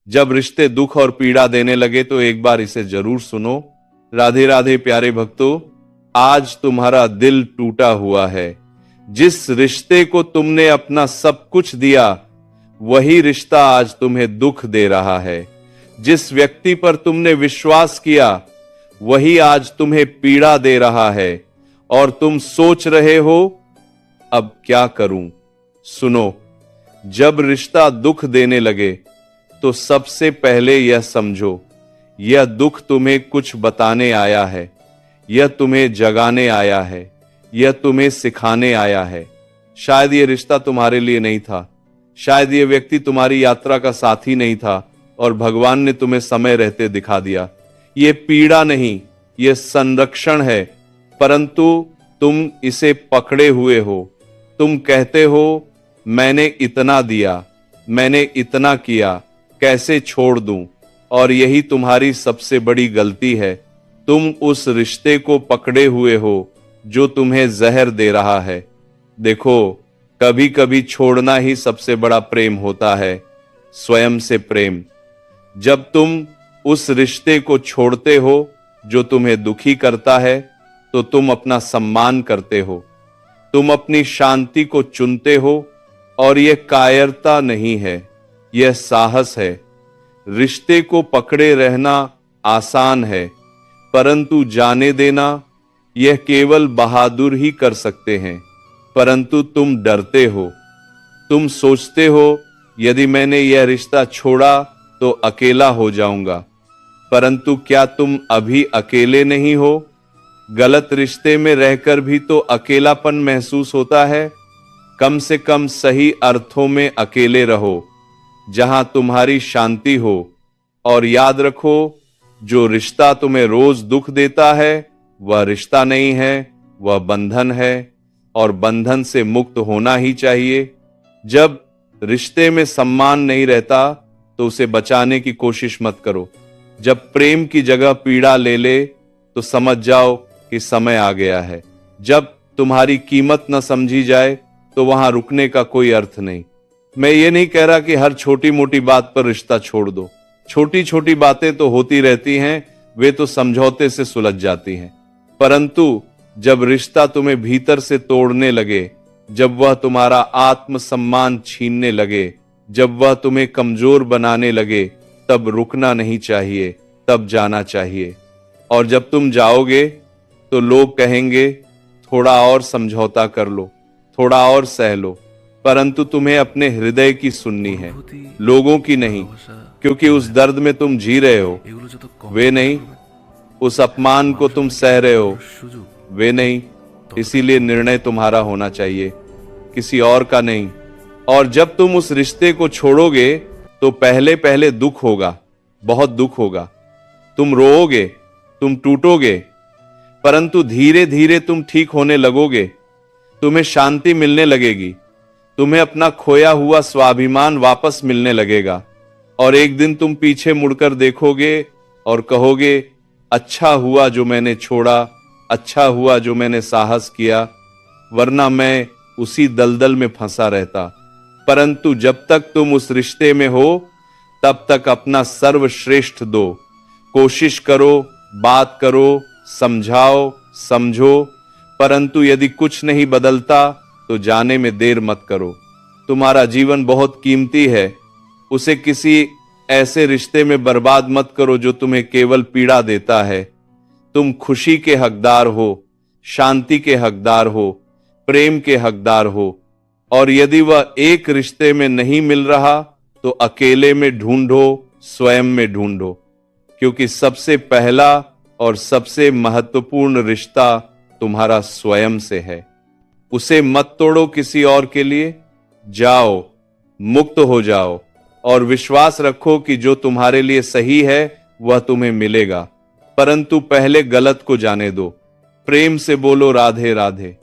जब रिश्ते दुख और पीड़ा देने लगे तो एक बार इसे जरूर सुनो। राधे राधे प्यारे भक्तों, आज तुम्हारा दिल टूटा हुआ है। जिस रिश्ते को तुमने अपना सब कुछ दिया, वही रिश्ता आज तुम्हें दुख दे रहा है। जिस व्यक्ति पर तुमने विश्वास किया, वही आज तुम्हें पीड़ा दे रहा है और तुम सोच रहे हो अब क्या करूं। सुनो, जब रिश्ता दुख देने लगे तो सबसे पहले यह समझो, यह दुख तुम्हें कुछ बताने आया है, यह तुम्हें जगाने आया है, यह तुम्हें सिखाने आया है। शायद यह रिश्ता तुम्हारे लिए नहीं था, शायद यह व्यक्ति तुम्हारी यात्रा का साथी नहीं था और भगवान ने तुम्हें समय रहते दिखा दिया। यह पीड़ा नहीं, यह संरक्षण है, परंतु तुम इसे पकड़े हुए हो। तुम कहते हो मैंने इतना दिया, मैंने इतना किया, कैसे छोड़ दूं। और यही तुम्हारी सबसे बड़ी गलती है। तुम उस रिश्ते को पकड़े हुए हो जो तुम्हें जहर दे रहा है। देखो, कभी कभी छोड़ना ही सबसे बड़ा प्रेम होता है, स्वयं से प्रेम। जब तुम उस रिश्ते को छोड़ते हो जो तुम्हें दुखी करता है, तो तुम अपना सम्मान करते हो, तुम अपनी शांति को चुनते हो। और यह कायरता नहीं है, यह साहस है। रिश्ते को पकड़े रहना आसान है, परंतु जाने देना यह केवल बहादुर ही कर सकते हैं। परंतु तुम डरते हो, तुम सोचते हो यदि मैंने यह रिश्ता छोड़ा तो अकेला हो जाऊंगा। परंतु क्या तुम अभी अकेले नहीं हो? गलत रिश्ते में रहकर भी तो अकेलापन महसूस होता है। कम से कम सही अर्थों में अकेले रहो, जहां तुम्हारी शांति हो। और याद रखो, जो रिश्ता तुम्हें रोज दुख देता है वह रिश्ता नहीं है, वह बंधन है, और बंधन से मुक्त होना ही चाहिए। जब रिश्ते में सम्मान नहीं रहता तो उसे बचाने की कोशिश मत करो। जब प्रेम की जगह पीड़ा ले ले तो समझ जाओ कि समय आ गया है। जब तुम्हारी कीमत न समझी जाए तो वहां रुकने का कोई अर्थ नहीं। मैं ये नहीं कह रहा कि हर छोटी मोटी बात पर रिश्ता छोड़ दो। छोटी छोटी बातें तो होती रहती हैं, वे तो समझौते से सुलझ जाती हैं। परंतु जब रिश्ता तुम्हें भीतर से तोड़ने लगे, जब वह तुम्हारा आत्मसम्मान छीनने लगे, जब वह तुम्हें कमजोर बनाने लगे, तब रुकना नहीं चाहिए, तब जाना चाहिए। और जब तुम जाओगे तो लोग कहेंगे थोड़ा और समझौता कर लो, थोड़ा और सह लो। परंतु तुम्हें अपने हृदय की सुननी है, लोगों की नहीं, क्योंकि उस दर्द में तुम जी रहे हो, वे नहीं। उस अपमान को तुम सह रहे हो, वे नहीं। इसीलिए निर्णय तुम्हारा होना चाहिए, किसी और का नहीं। और जब तुम उस रिश्ते को छोड़ोगे तो पहले पहले दुख होगा, बहुत दुख होगा। तुम रोओगे, तुम टूटोगे, परंतु धीरे धीरे तुम ठीक होने लगोगे। तुम्हें शांति मिलने लगेगी, तुम्हें अपना खोया हुआ स्वाभिमान वापस मिलने लगेगा। और एक दिन तुम पीछे मुड़कर देखोगे और कहोगे अच्छा हुआ जो मैंने छोड़ा, अच्छा हुआ जो मैंने साहस किया, वरना मैं उसी दलदल में फंसा रहता। परंतु जब तक तुम उस रिश्ते में हो तब तक अपना सर्वश्रेष्ठ दो, कोशिश करो, बात करो, समझाओ, समझो। परंतु यदि कुछ नहीं बदलता तो जाने में देर मत करो। तुम्हारा जीवन बहुत कीमती है, उसे किसी ऐसे रिश्ते में बर्बाद मत करो जो तुम्हें केवल पीड़ा देता है। तुम खुशी के हकदार हो, शांति के हकदार हो, प्रेम के हकदार हो। और यदि वह एक रिश्ते में नहीं मिल रहा तो अकेले में ढूंढो, स्वयं में ढूंढो। क्योंकि सबसे पहला और सबसे महत्वपूर्ण रिश्ता तुम्हारा स्वयं से है। उसे मत तोड़ो किसी और के लिए। जाओ, मुक्त हो जाओ और विश्वास रखो कि जो तुम्हारे लिए सही है वह तुम्हें मिलेगा। परंतु पहले गलत को जाने दो। प्रेम से बोलो राधे राधे।